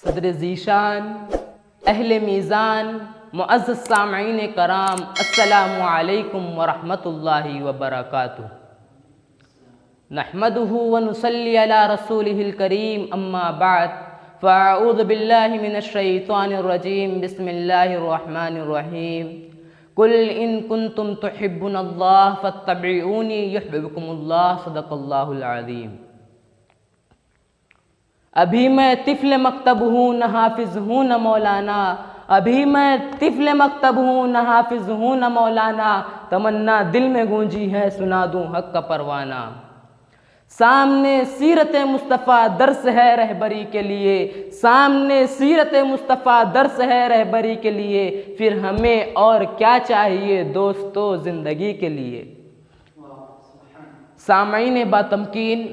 صدر ذیشان، اہل میزان، معزز سامعین کرام، السلام علیکم ورحمۃ اللہ وبرکاتہ۔ نحمده ونصلی علی رسولہ الکریم، اما بعد فاعوذ باللہ من الشیطان الرجیم، بسم اللہ الرحمن الرحیم۔ قل ان کنتم تحبون اللہ فاتبعونی یحببکم اللہ، صدق اللہ العظیم۔ ابھی میں طفل مکتب ہوں نہ حافظ ہوں نہ مولانا، ابھی میں طفل مکتب ہوں نہ حافظ ہوں نہ مولانا، تمنا دل میں گونجی ہے سنا دوں حق کا پروانہ۔ سامنے سیرت مصطفیٰ درس ہے رہبری کے لیے، سامنے سیرت مصطفیٰ درس ہے رہبری کے لیے، پھر ہمیں اور کیا چاہیے دوستو زندگی کے لیے۔ سامعین باتمکین،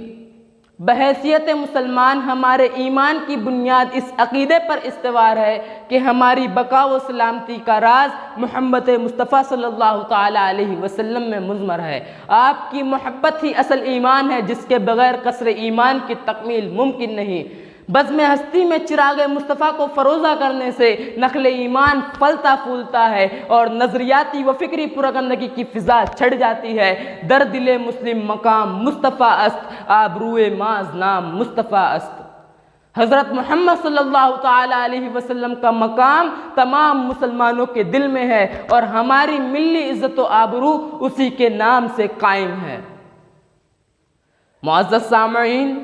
بحیثیت مسلمان ہمارے ایمان کی بنیاد اس عقیدے پر استوار ہے کہ ہماری بقا و سلامتی کا راز محمد مصطفیٰ صلی اللہ تعالیٰ علیہ وسلم میں مضمر ہے۔ آپ کی محبت ہی اصل ایمان ہے، جس کے بغیر قصر ایمان کی تکمیل ممکن نہیں۔ بزم ہستی میں چراغ مصطفیٰ کو فروزہ کرنے سے نخل ایمان پھلتا پھولتا ہے اور نظریاتی و فکری پراگندگی کی فضا چھڑ جاتی ہے۔ در دل مسلم مقام مصطفیٰ است، آبروئے معاذ نام مصطفیٰ است۔ حضرت محمد صلی اللہ تعالیٰ علیہ وسلم کا مقام تمام مسلمانوں کے دل میں ہے اور ہماری ملی عزت و آبرو اسی کے نام سے قائم ہے۔ معزز سامعین،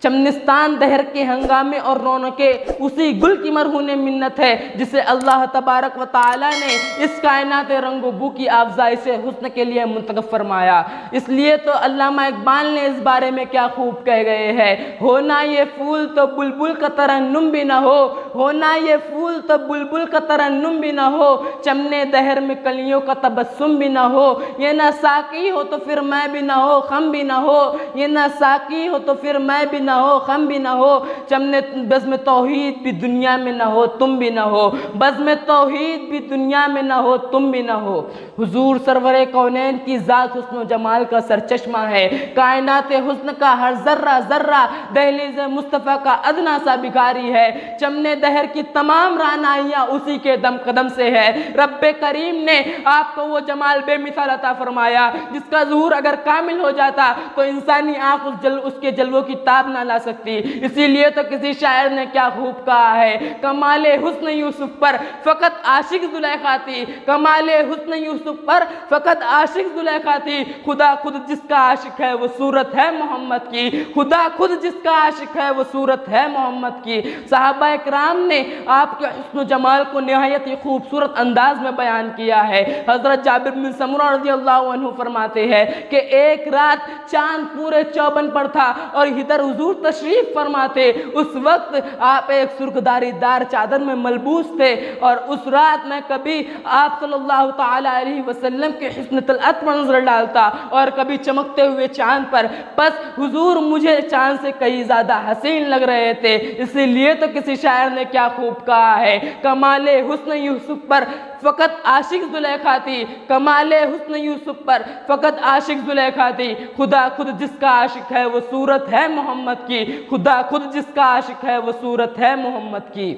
چمنستان دہر کے ہنگامے اور رونقیں اسی گل کی مرہون منت ہے جسے اللہ تبارک و تعالی نے اس کائنات رنگ و بو کی افزائش حسن کے لیے منتخب فرمایا۔ اس لیے تو علامہ اقبال نے اس بارے میں کیا خوب کہہ گئے ہیں، ہونا یہ پھول تو بلبل کا ترنم بھی نہ ہو، ہونا یہ پھول تو بلبل کا ترنم بھی نہ ہو، چمنے دہر میں کلیوں کا تبسم بھی نہ ہو، یہ نہ ساقی ہو تو پھر میں بھی نہ ہو خم بھی نہ ہو، یہ نہ ساقی ہو تو پھر میں بھی نہ ہو خم بھی نہ ہو، چمنے بزم توحید بھی دنیا میں نہ ہو تم بھی نہ ہو، بزم توحید بھی دنیا میں نہ ہو تم بھی نہ ہو۔ حضور سرور کونین کی ذات حسن و جمال کا سرچشمہ ہے، کائنات حسن کا ہر ذرہ ذرہ دہلیز مصطفیٰ کا ادنا سا بھکاری ہے، چمنے دہر کی تمام رعنائیاں اسی کے دم قدم سے ہے۔ رب کریم نے آپ کو وہ جمال بے مثال عطا فرمایا جس کا ظہور اگر کامل ہو جاتا تو انسانی آنکھ اس کے جلووں کی تاب نہ لا سکتی۔ اسی لیے تو کسی شاعر نے کیا خوب کہا ہے، کمال حسن یوسف پر فقط عاشق زلیخا تھی، کمال حسن یوسف پر فقط عاشق زلیخا تھی، خدا خود جس کا عاشق ہے وہ صورت ہے محمد کی، خدا خود جس کا عاشق ہے وہ صورت ہے محمد کی۔ صحابہ اکرام نے آپ کے حسن و جمال کو نہایت ہی خوبصورت انداز میں بیان کیا ہے۔ حضرت جابر بن سمرہ رضی اللہ عنہ فرماتے ہیں کہ ایک رات چاند پورے چوبن پر تھا اور ادھر حضور تشریف فرماتے، اس وقت آپ ایک سرخداری دار چادر میں ملبوس تھے اور اس رات میں کبھی آپ صلی اللہ تعالیٰ علیہ وسلم کے حسن طلعت پر نظر ڈالتا اور کبھی چمکتے ہوئے چاند پر، بس حضور مجھے چاند سے کئی زیادہ حسین لگ رہے تھے۔ اسی لیے تو کسی شاعر نے کیا خوب کہا ہے، کمال حسن یوسف پر فقط عاشق زلیخا تھی، کمال حسن یوسف پر فقط عاشق زلیخا تھی، خدا خود جس کا عاشق ہے وہ صورت ہے محمد کی، خدا خود جس کا عاشق ہے وہ صورت ہے محمد کی۔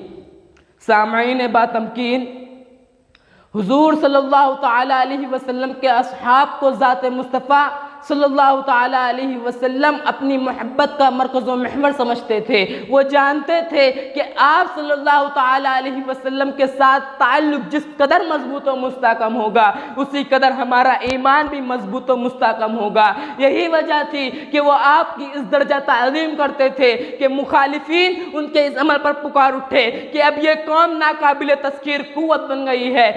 سامعین باتمکین، حضور صلی اللہ تعالیٰ علیہ وسلم کے اصحاب کو ذات مصطفیٰ صلی اللہ تعالیٰ علیہ وسلم اپنی محبت کا مرکز و محور سمجھتے تھے۔ وہ جانتے تھے کہ آپ صلی اللہ تعالیٰ علیہ وسلم کے ساتھ تعلق جس قدر مضبوط و مستحکم ہوگا اسی قدر ہمارا ایمان بھی مضبوط و مستحکم ہوگا۔ یہی وجہ تھی کہ وہ آپ کی اس درجہ تعظیم کرتے تھے کہ مخالفین ان کے اس عمل پر پکار اٹھے کہ اب یہ قوم ناقابل تذکیر قوت بن گئی ہے۔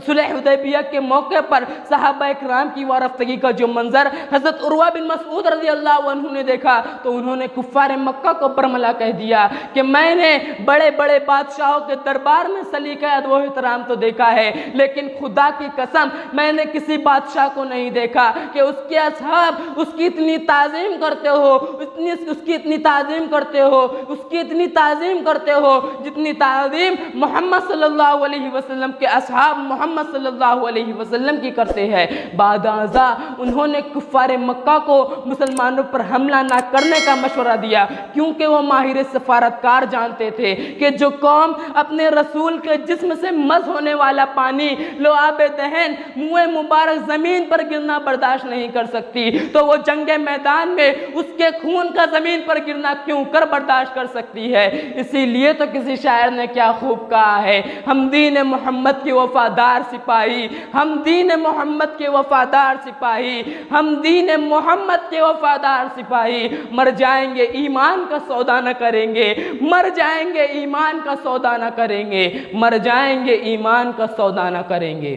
صلح حدیبیہ کے موقع پر صحابہ اکرام کی وارفتگی کا جو منظر حضرت عروہ بن مسعود رضی اللہ عنہ نے دیکھا تو انہوں نے کفار مکہ کو برملا کہہ دیا کہ میں نے بڑے بڑے بادشاہوں کے دربار میں سلیقہ ادب و احترام تو دیکھا ہے، لیکن خدا کی قسم میں نے کسی بادشاہ کو نہیں دیکھا کہ اس کے اصحاب اس کی اتنی تعظیم کرتے ہو، اس کی اتنی تعظیم کرتے ہو، اس کی اتنی تعظیم کرتے ہو جتنی تعظیم محمد صلی اللہ علیہ وسلم کے اصحاب محمد صلی اللہ علیہ وسلم کی کرتے ہیں۔ بعد ازاں انہوں نے کفار مکہ کو مسلمانوں پر حملہ نہ کرنے کا مشورہ دیا، کیونکہ وہ ماہر سفارتکار جانتے تھے کہ جو قوم اپنے رسول کے جسم سے مز ہونے والا پانی لعاب دہن منہ مبارک زمین پر گرنا برداشت نہیں کر سکتی، تو وہ جنگ میدان میں اس کے خون کا زمین پر گرنا کیوں کر برداشت کر سکتی ہے۔ اسی لیے تو کسی شاعر نے کیا خوب کہا ہے، ہم دین محمد کے وفادار سپاہی، ہم دین محمد کے وفادار سپاہی، ہم دین محمد کے وفادار سپاہی، مر جائیں گے ایمان کا سودا نہ کریں گے، مر جائیں گے ایمان کا سودا نہ کریں گے، مر جائیں گے ایمان کا سودا نہ کریں گے۔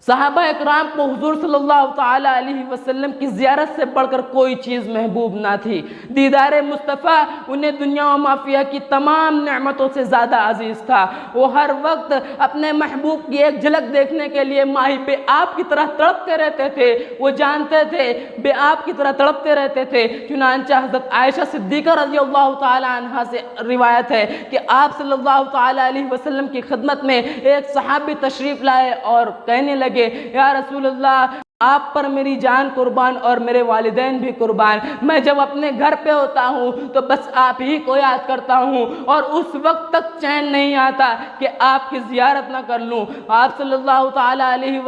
صحابہ اکرام کو حضور صلی اللہ تعالیٰ علیہ وسلم کی زیارت سے بڑھ کر کوئی چیز محبوب نہ تھی۔ دیدار مصطفیٰ انہیں دنیا و مافیہ کی تمام نعمتوں سے زیادہ عزیز تھا۔ وہ ہر وقت اپنے محبوب کی ایک جھلک دیکھنے کے لیے ماہی بے آب کی طرح تڑپتے رہتے تھے۔ وہ جانتے تھے بے آب کی طرح تڑپتے رہتے تھے۔ چنانچہ حضرت عائشہ صدیقہ رضی اللہ تعالیٰ عنہا سے روایت ہے کہ آپ صلی اللہ تعالیٰ علیہ وسلم کی خدمت میں ایک صحابی تشریف لائے اور کہنے لگے، یا رسول اللہ، آپ پر میری جان قربان اور میرے والدین بھی قربان، میں جب اپنے گھر پہ ہوتا ہوں تو بس آپ ہی کو یاد کرتا ہوں اور اس وقت تک چین نہیں آتا کہ آپ کی زیارت نہ کر لوں۔ آپ صلی اللہ تعالیٰ علیہ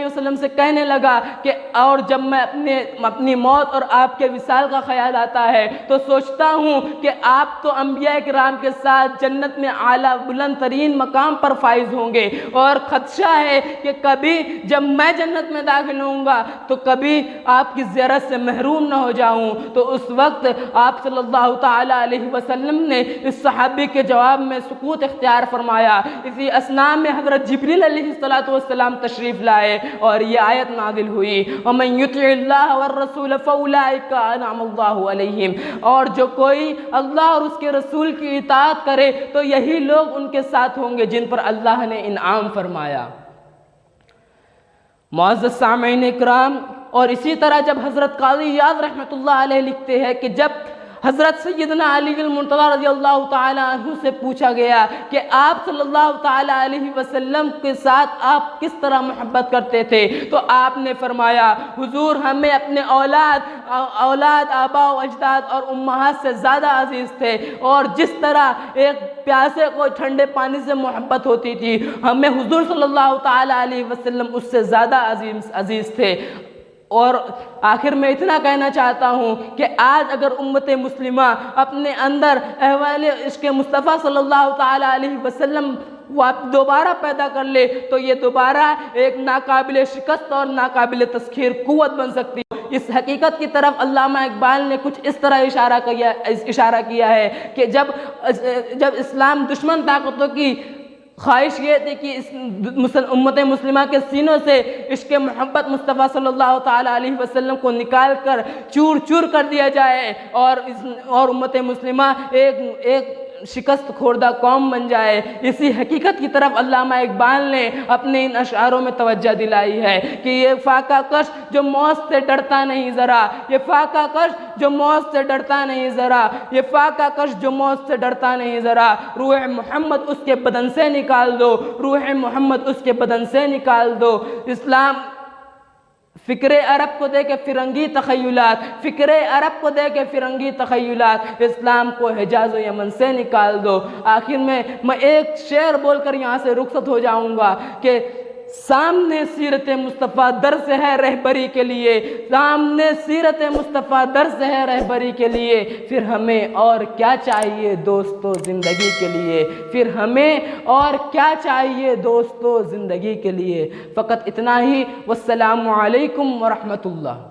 وسلم سے کہنے لگا کہ اور جب میں اپنی موت اور آپ کے وصال کا خیال آتا ہے تو سوچتا ہوں کہ آپ تو انبیاء کرام کے ساتھ جنت میں اعلیٰ بلند ترین مقام پر فائز ہوں گے، اور خدشہ ہے کہ کبھی جب میں جنت میں داخل ہوں گا تو کبھی آپ کی زیارت سے محروم نہ ہو جاؤں۔ تو اس وقت آپ صلی اللہ تعالیٰ علیہ وسلم نے اس صحابی کے جواب میں سکوت اختیار فرمایا۔ اسی اثناء میں حضرت جبریل علیہ السلام تشریف لائے اور یہ آیت نازل ہوئی، وَمَن يُطِعِ اللَّهَ وَالرَّسُولَ فَأُولَٰئِكَ أَنْعَمَ اللَّهُ عَلَيْهِمْ، اور جو کوئی اللہ اور اس کے رسول کی اطاعت کرے تو یہی لوگ ان کے ساتھ ہوں گے جن پر اللہ نے انعام فرمایا۔ معزز سامعین اکرام، اور اسی طرح جب حضرت قاضی یاد رحمۃ اللہ علیہ لکھتے ہیں کہ جب حضرت سیدنا علی المرتضیٰ رضی اللہ تعالیٰ عنہ سے پوچھا گیا کہ آپ صلی اللہ تعالیٰ علیہ وسلم کے ساتھ آپ کس طرح محبت کرتے تھے، تو آپ نے فرمایا، حضور ہمیں اپنے اولاد آباء و اجداد اور امہات سے زیادہ عزیز تھے، اور جس طرح ایک پیاسے کو ٹھنڈے پانی سے محبت ہوتی تھی، ہمیں حضور صلی اللہ تعالیٰ علیہ وسلم اس سے زیادہ عزیز تھے۔ اور آخر میں اتنا کہنا چاہتا ہوں کہ آج اگر امت مسلمہ اپنے اندر احوال عشق مصطفیٰ صلی اللہ تعالیٰ علیہ وسلم دوبارہ پیدا کر لے تو یہ دوبارہ ایک ناقابل شکست اور ناقابل تسخیر قوت بن سکتی ہے۔ اس حقیقت کی طرف علامہ اقبال نے کچھ اس طرح اشارہ کیا ہے کہ جب اسلام دشمن طاقتوں کی خواہش یہ تھی کہ اس امت مسلمہ کے سینوں سے عشق محبت مصطفیٰ صلی اللہ تعالیٰ علیہ وسلم کو نکال کر چور چور کر دیا جائے اور امت مسلمہ ایک شکست خوردہ قوم بن جائے، اسی حقیقت کی طرف علامہ اقبال نے اپنے ان اشعاروں میں توجہ دلائی ہے کہ یہ فاقہ کش جو موت سے ڈرتا نہیں ذرا، یہ فاقہ کش جو موت سے ڈرتا نہیں ذرا، یہ فاقہ کش جو موت سے ڈرتا نہیں ذرا، روح محمد اس کے بدن سے نکال دو، روح محمد اس کے بدن سے نکال دو۔ اسلام فکر عرب کو دے کے فرنگی تخیلات، فکر عرب کو دے کے فرنگی تخیلات، اسلام کو حجاز و یمن سے نکال دو۔ آخر میں ایک شعر بول کر یہاں سے رخصت ہو جاؤں گا کہ سامنے سیرت مصطفیٰ درس ہے رہبری کے لیے، سامنے سیرت مصطفیٰ درس ہے رہبری کے لیے، پھر ہمیں اور کیا چاہیے دوستو زندگی کے لیے، پھر ہمیں اور کیا چاہیے دوستو زندگی کے لیے۔ فقط اتنا ہی، والسلام علیکم ورحمۃ اللہ۔